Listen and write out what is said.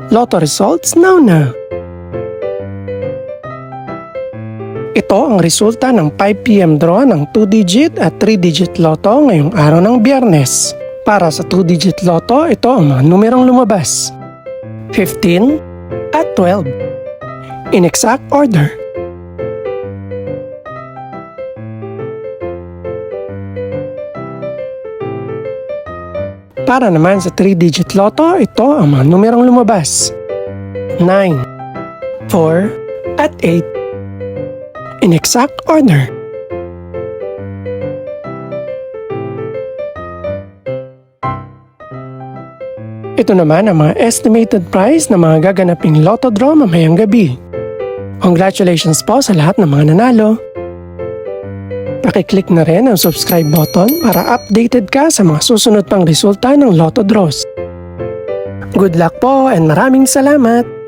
Lotto results now na. Ito ang resulta ng 5 PM draw ng 2-digit at 3-digit lotto ngayong araw ng Biyernes. Para sa 2-digit lotto, ito ang mga numerong lumabas: 15 at 12. In exact order. Para naman sa 3-digit lotto, ito ang mga numerong lumabas: 9, 4, at 8. In exact order. Ito naman ang mga estimated price ng mga gaganaping lotto draw mamayang gabi. Congratulations po sa lahat ng mga nanalo. Pakiclick na rin ang subscribe button para updated ka sa mga susunod pang resulta ng lotto draws. Good luck po and maraming salamat!